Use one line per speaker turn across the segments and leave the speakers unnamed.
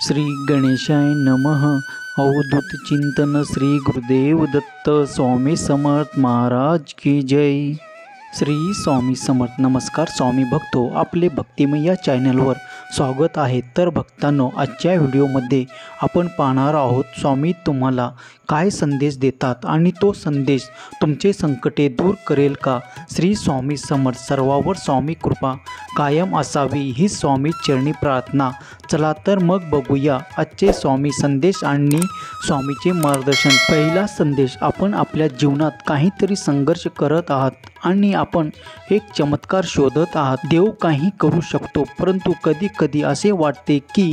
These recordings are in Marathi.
श्री गणेशाय नमः। अवधूत चिंतन श्री गुरुदेव दत्त स्वामी समर्थ महाराज की जय। श्री स्वामी समर्थ। नमस्कार स्वामी भक्तो, आपले भक्तिमय या चॅनलवर स्वागत आहे। तर भक्तांनो, आजच्या व्हिडिओमध्ये आपण पाहणार आहोत स्वामी तुम्हाला काय संदेश देतात आणि तो संदेश तुमचे संकटे दूर करेल का। श्री स्वामी समर्थ। सर्वावर स्वामी कृपा कायम असावी ही स्वामी चरणी प्रार्थना। चला तर मग बघूया आजचे स्वामी संदेश आणि स्वामीचे मार्गदर्शन। पहिला संदेश, आपण आपल्या जीवनात काहीतरी संघर्ष करत आहात आणि आपण एक चमत्कार शोधत आहात। देव काही करू शकतो, परंतु कधी कधी असे वाटते की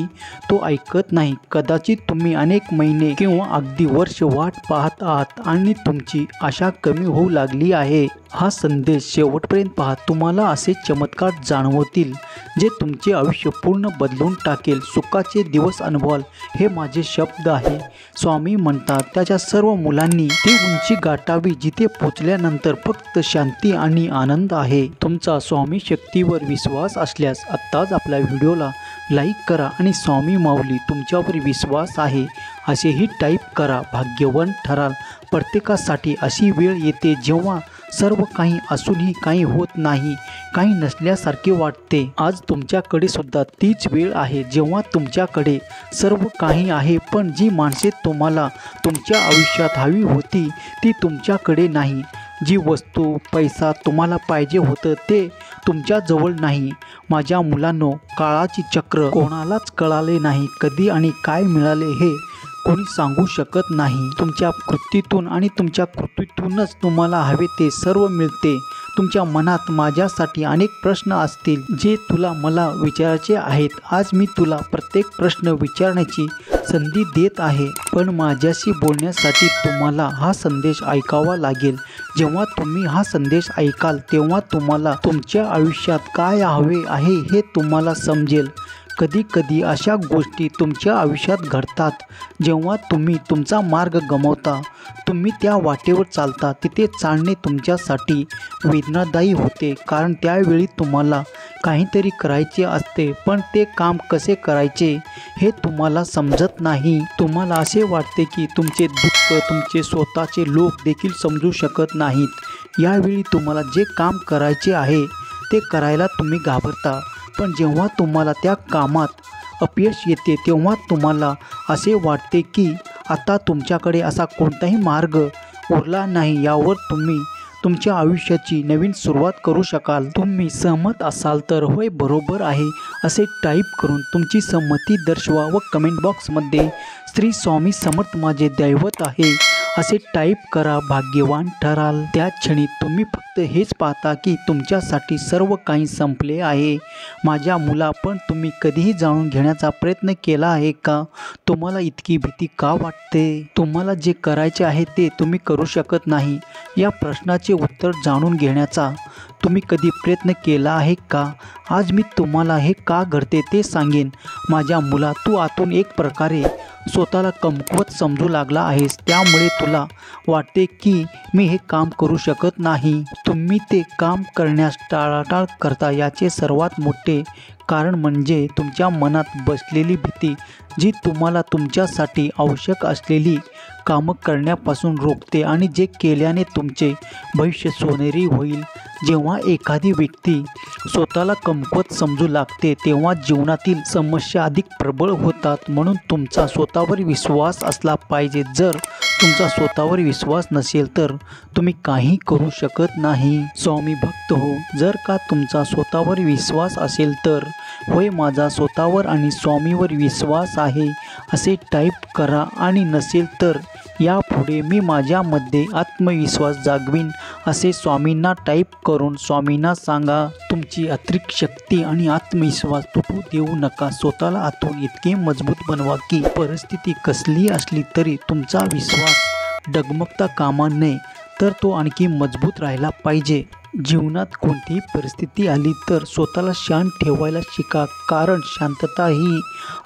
तो ऐकत नाही। कदाचित तुम्ही अनेक महिने किंवा अगदी वर्ष वाट पाहत आहात आणि तुमची आशा कमी होऊ लागली आहे। हा संदेश शेवटपर्यंत पहा, तुम्हाला असे चमत्कार जाणवतील जे तुमचे आयुष्य पूर्ण बदलून टाकेल। सुखाचे दिवस अनुभवाल हे माझे शब्द आहे। स्वामी म्हणतात त्याच्या सर्व मुलांनी ती उंची गाठावी जिथे पोचल्यानंतर फक्त शांती आणि आनंद आहे। तुमचा स्वामी शक्तीवर विश्वास असल्यास आत्ताच आपल्या व्हिडिओला लाईक करा आणि स्वामी माऊली तुमच्यावर विश्वास आहे असेही टाईप करा। भाग्यवान ठराल। प्रत्येकासाठी अशी वेळ येते जेव्हा सर्व काही असूनही काही होत नाही, काही नसल्यासारखे वाटते। आज तुमच्याकडे सुद्धा तीच वेळ आहे जेव्हा तुमच्याकडे सर्व काही आहे, पण जी माणसे तुम्हाला तुमच्या आयुष्यात हवी होती ती तुमच्याकडे नाही। जी वस्तू पैसा तुम्हाला पाहिजे होतं ते तुमच्याजवळ नाही। माझ्या मुलांनो, काळाची चक्र कोणालाच कळाले नाही। कधी आणि काय मिळाले हे कोणी सांगू शकत नाही। तुमच्या कृतीतून आणि तुमच्या कृतीतूनच तुम्हाला हवे ते सर्व मिळते। तुमच्या मनात माझ्यासाठी अनेक प्रश्न असतील जे तुला मला विचारायचे आहेत। आज मी तुला प्रत्येक प्रश्न विचारण्याची संधी देत आहे, पण माझ्याशी बोलण्यासाठी तुम्हाला हा संदेश ऐकावा लागेल। जेव्हा तुम्ही हा संदेश ऐकाल तेव्हा तुम्हाला तुमच्या आयुष्यात काय हवे आहे हे तुम्हाला समजेल। कधी कधी अशा गोष्टी तुमच्या आयुष्यात घडतात जेव्हा तुम्ही तुमचा मार्ग गमावता। तुम्ही त्या वाटेवर चालता तिथे चालणे तुमच्यासाठी वेदनादायी होते, कारण त्यावेळी तुम्हाला काहीतरी करायचे असते, पण ते काम कसे करायचे हे तुम्हाला समजत नाही। तुम्हाला असे वाटते की तुमचे दुःख तुमचे स्वतःचे लोक देखील समजू शकत नाहीत। यावेळी तुम्हाला जे काम करायचे आहे ते करायला तुम्ही घाबरता, पण जेव्हा तुम्हाला त्या कामात अपयश येते तेव्हा तुम्हाला असे वाटते की आता तुमच्याकडे असा कोणताही मार्ग उरला नाही। यावर तुम्ही तुमच्या आयुष्याची नवीन सुरुवात करू शकाल। तुम्ही सहमत असाल तर होय बरोबर आहे असे टाईप करून तुमची संमती दर्शवा व कमेंट बॉक्समध्ये श्री स्वामी समर्थ माझे दैवत आहे असे टाईप करा। भाग्यवान ठराल। त्या क्षणी तुम्ही फक्त हेच पाहता की तुमच्यासाठी सर्व काही संपले आहे। माझ्या मुला, पण तुम्ही कधीही जाणून घेण्याचा प्रयत्न केला आहे का तुम्हाला इतकी भीती का वाटते? तुम्हाला जे करायचे आहे ते तुम्ही करू शकत नाही या प्रश्नाचे उत्तर जाणून घेण्याचा तुम्ही कधी प्रयत्न केला आहे का? आज मी तुम्हाला हे का घडते ते सांगेन। माझ्या मुला, तू आतून एक प्रकारे स्वतःला कमकुवत समजू लागला आहेस, त्यामुळे तुला वाटते की मी हे काम करू शकत नाही। तुम्ही ते काम करण्यास टाळाटाळ करता याचे सर्वात मोठे कारण म्हणजे तुमच्या मनात बसलेली भीती, जी तुम्हाला तुमच्यासाठी आवश्यक असलेली कामं करण्यापासून रोखते आणि जे केल्याने तुमचे भविष्य सोनेरी होईल। जेव्हा एखादी व्यक्ती स्वतःला कमकुवत समजू लागते तेव्हा जीवनातील समस्या अधिक प्रबळ होतात। म्हणून तुमचा स्वतःवर विश्वास असला पाहिजे। जर तुमचा स्वतःवर विश्वास नसेल तर तुम्ही काही करू शकत नाही। स्वामी भक्त हो, जर का तुमचा स्वतःवर विश्वास असेल तर होय माझा स्वतःवर आणि स्वामीवर विश्वास आहे असे टाईप करा, आणि नसेल तर यापुढे मी माझ्यामध्ये आत्मविश्वास जागवीन असे स्वामींना टाईप करून स्वामींना सांगा। तुमची अतिरिक्त शक्ती आणि आत्मविश्वास तुटू देऊ नका। स्वतःला आतून इतके मजबूत बनवा की परिस्थिती कसली असली तरी तुमचा विश्वास डगमगता कामा नये, तर तो आणखी मजबूत राहिला पाहिजे। जीवनात कोणतीही परिस्थिती आली तर स्वतःला शांत ठेवायला शिका, कारण शांतता ही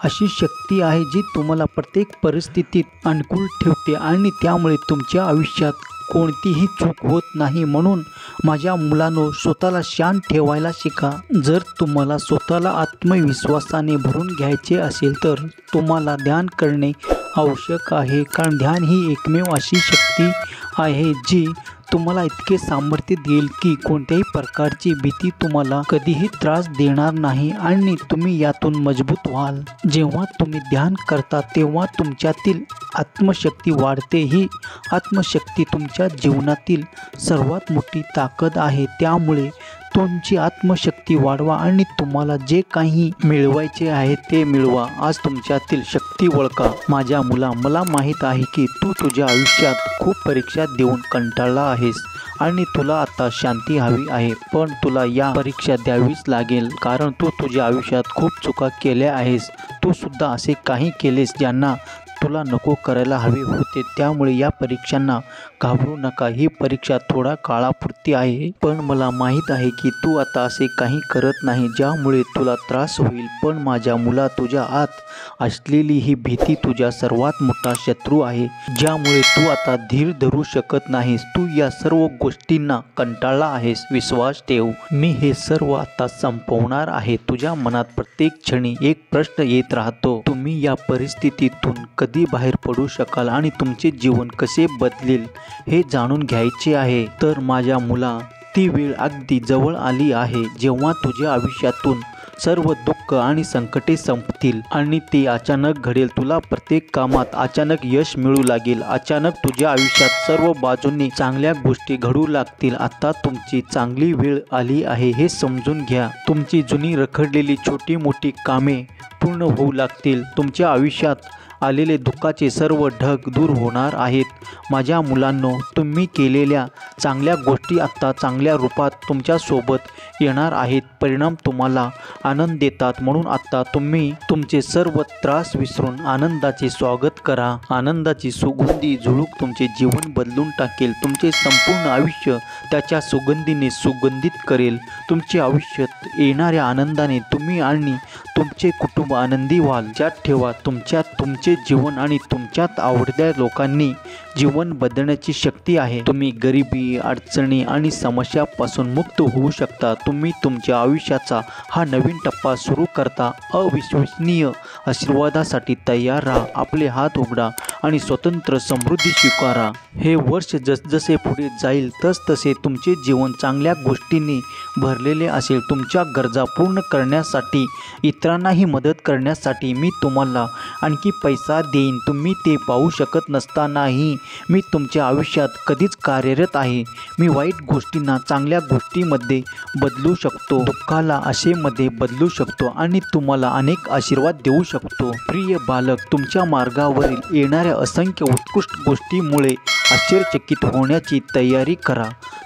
अशी शक्ती आहे जी तुम्हाला प्रत्येक परिस्थितीत अनुकूल ठेवते आणि त्यामुळे तुमच्या आयुष्यात कोणतीही चूक होत नाही. म्हणून माझ्या मुलांनो, स्वतःला शांत ठेवायला शिका. जर तुम्हाला स्वतःला आत्मविश्वासाने भरून घ्यायचे असेल तर तुम्हाला ध्यान करणे आवश्यक आहे. कारण ध्यान ही एकमेव अशी शक्ती आहे जी तुम्हाला इतके सामर्थ्य देईल की कोणत्याही प्रकारची भीती तुम्हाला कधीही त्रास देणार नाही आणि तुम्ही यातून मजबूत व्हाल. जेव्हा तुम्ही ध्यान करता तेव्हा तुमच्यातील आत्मशक्ती वाढते. ही आत्मशक्ती तुमच्या जीवनातील सर्वात मोठी ताकद आहे. त्यामुळे तुमची आत्मशक्ती वाढवा आणि तुम्हाला जे काही मिळवायचे आहे ते मिळवा. आज तुमच्यातील शक्ती ओळखा. माझ्या मुला, मला माहीत आहे की तू तुझ्या आयुष्यात खूप परीक्षा देऊन कंटाळला आहेस आणि तुला आता शांती हवी आहे. पण तुला या परीक्षा द्यावीच लागेल, कारण तू तुझ्या आयुष्यात खूप चुका केल्या आहेस. तू सुद्धा असे काही केलेस ज्यांना तुला नको करायला हवे होते. त्यामुळे या परीक्षांना घाबरू नका. ही परीक्षा थोडा काळापुरती आहे. पण मला माहीत आहे की तू आता असे काही करत नाही ज्यामुळे तुला त्रास होईल. पण माझ्या मुला, तुझ्या आत असलेली ही भीती तुझा सर्वात मोठा शत्रू आहे, ज्यामुळे तू आता धीर धरू शकत नाहीस. तू या सर्व गोष्टींना कंटाळला आहेस. विश्वास ठेव, मी हे सर्व आता संपवणार आहे. तुझ्या मनात प्रत्येक क्षणी एक प्रश्न येत राहतो, तुम्ही या परिस्थितीतून कधी बाहेर पडू शकाल आणि तुमचे जीवन कसे बदलेल हे जाणून घ्यायचे आहे. तर माझ्या मुला, ती वेळ अगदी जवळ आली आहे जेव्हा तुझ्या आयुष्यातून सर्व दुःख आणि संकटे संपतील आणि ते अचानक घडेल. तुला प्रत्येक कामात अचानक यश मिळू लागेल. अचानक तुझ्या आयुष्यात सर्व बाजूंनी चांगल्या गोष्टी घडू लागतील. आता तुमची चांगली वेळ आली आहे हे समजून घ्या. तुमची जुनी रखडलेली छोटी मोठी कामे पूर्ण होऊ लागतील. तुमच्या आयुष्यात आलेले दुःखाचे सर्व ढग दूर होणार आहेत. माझ्या मुलांनो, तुम्ही केलेल्या चांगल्या गोष्टी आत्ता चांगल्या रूपात तुमच्यासोबत येणार आहेत. परिणाम तुम्हाला आनंद देतात. म्हणून आता तुम्ही तुमचे सर्व त्रास विसरून आनंदाचे स्वागत करा. आनंदाची सुगंधी झुळूक तुमचे जीवन बदलून टाकेल. तुमचे संपूर्ण आयुष्य त्याच्या सुगंधीने सुगंधित करेल. तुमचे आयुष्यात येणाऱ्या आनंदाने तुम्ही आणि तुमचे कुटुंब आनंदी व्हाल. लक्षात ठेवा, तुमचे जीवन आणि तुमच्यात आवडत्या लोकांनी जीवन बदलण्याची शक्ती आहे. तुम्ही गरिबी, अडचणी आणि समस्यापासून मुक्त होऊ शकता. तुम्ही तुमच्या आयुष्याचा हा नवीन टप्पा सुरू करता. अविश्वसनीय आशीर्वादासाठी तयार राहा. आपले हात उघडा आणि स्वतंत्र समृद्धी स्वीकारा. हे वर्ष जसजसे पुढे जाईल तसतसे तुमचे जीवन चांगल्या गोष्टींनी भरलेले असेल. तुमच्या गरजा पूर्ण करण्यासाठी, इतरांनाही मदत करण्यासाठी मी तुम्हाला आणखी पैसा देईन. तुम्ही ते पाहू शकत नसतानाही मी तुमच्या आयुष्यात कधीच कार्यरत आहे. मी वाईट गोष्टींना चांगल्या गोष्टींमध्ये बदलू शकतो, दुःखाला आशेमध्ये बदलू शकतो आणि तुम्हाला अनेक आशीर्वाद देऊ शकतो. प्रिय बालक, तुमच्या मार्गावरील येणाऱ्या असंख्य उत्कृष्ट गोष्टीमुळे आश्चर्यचकित होण्याची तयारी करा.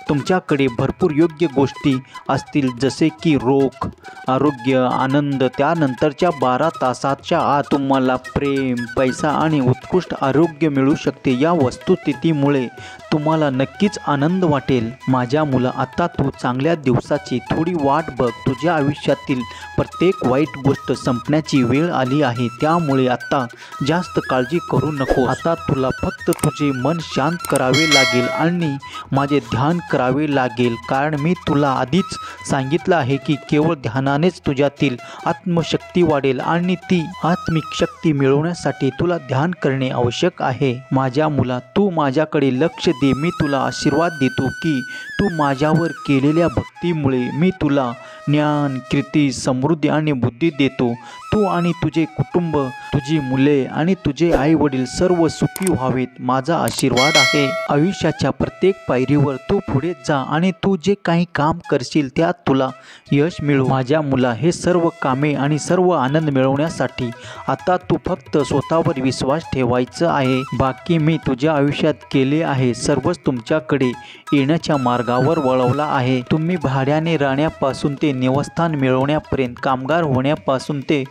तुमच्याकडे भरपूर योग्य गोष्टी असतील, जसे की रोग, आरोग्य, आनंद. त्यानंतरच्या 12 तासाच्या आत तुम्हाला प्रेम, पैसा आणि उत्कृष्ट आरोग्य मिळू शकते. या वस्तुस्थितीमुळे तुम्हाला नक्कीच आनंद वाटेल. माझ्या मुला, आता तू चांगल्या दिवसाची थोडी वाट बघ. तुझ्या आयुष्यातील प्रत्येक वाईट गोष्ट संपण्याची वेळ आली आहे. त्यामुळे आता जास्त काळजी करू नको. आता तुला फक्त तुझे मन शांत करावे लागेल आणि माझे ध्यान करावे लागेल. कारण मी तुला आधीच सांगितलं आहे की केवळ ध्यानानेच तुझ्यातील आत्मशक्ती वाढेल आणि ती आत्मिक शक्ती मिळवण्यासाठी तुला ध्यान करणे आवश्यक आहे. माझ्या मुला, तू माझ्याकडे लक्ष दे. मी तुला आशीर्वाद देतो की तू माझ्यावर केलेल्या भक्तीमुळे मी तुला ज्ञान, कीर्ती, समृद्धी आणि बुद्धी देतो. तू आणि तुझे कुटुंब, तुझी मुले आणि तुझे आई वडील सर्व सुखी व्हावेत, माझा आशीर्वाद आहे. आयुष्याच्या प्रत्येक पायरीवर तू पुढे जा आणि तू जे काही काम करशील त्यात तुला यश मिळो. माझ्या मुला, हे सर्व कामे आणि सर्व आनंद मिळवण्यासाठी आता तू फक्त स्वतःवर विश्वास ठेवायचा आहे. बाकी मी तुझ्या आयुष्यात केले आहे सर्वच तुमच्याकडे येण्याच्या मार्गावर वळवला आहे. तुम्ही भाड्याने राहण्यापासून ते निवासस्थान मिळवण्यापर्यंत, कामगार होण्यापासून ते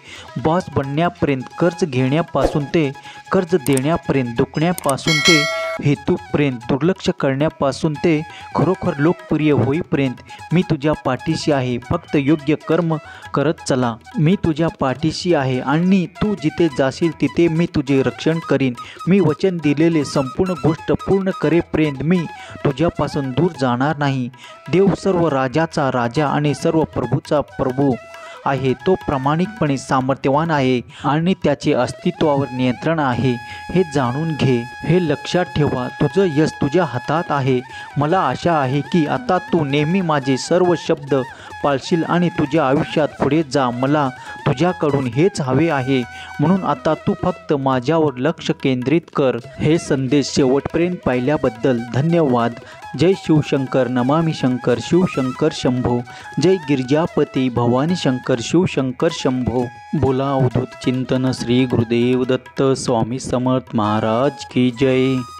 बॉस बनण्यापर्यंत, कर्ज घेण्यापासून ते कर्ज देण्यापर्यंत, दुखण्यापासून ते हेतूपर्यंत दुर्लक्ष करण्यापासून ते खरोखर लोकप्रिय होईपर्यंत मी तुझ्या पाठीशी आहे. फक्त योग्य कर्म करत चला. मी तुझ्या पाठीशी आहे आणि तू जिथे जाशील तिथे मी तुझे रक्षण करीन. मी वचन दिलेले संपूर्ण गोष्ट पूर्ण करेपर्यंत मी तुझ्यापासून दूर जाणार नाही. देव सर्व राजाचा राजा आणि सर्व प्रभूचा प्रभू आहे. तो प्रामाणिकपणे सामर्थ्यवान आहे आणि त्याचे अस्तित्वावर नियंत्रण आहे हे जाणून घे. हे लक्षात ठेवा, तुझं यश तुझ्या हातात आहे. मला आशा आहे की आता तू नेहमी माझे सर्व शब्द पाळशील आणि तुझ्या आयुष्यात पुढे जा. मला तुझ्याकडून हेच हवे आहे, म्हणून आता तू फक्त माझ्यावर लक्ष केंद्रित कर. हे संदेश शेवटपर्यंत पाहिल्याबद्दल धन्यवाद. जय शिवशंकर. नमामि शंकर. शिवशंकर शंभो. जय गिरिजापती भवानी शंकर. शिवशंकर शंभो. बोला अवधूत चिंतन श्री गुरुदेव दत्त स्वामी समर्थ महाराज की जय.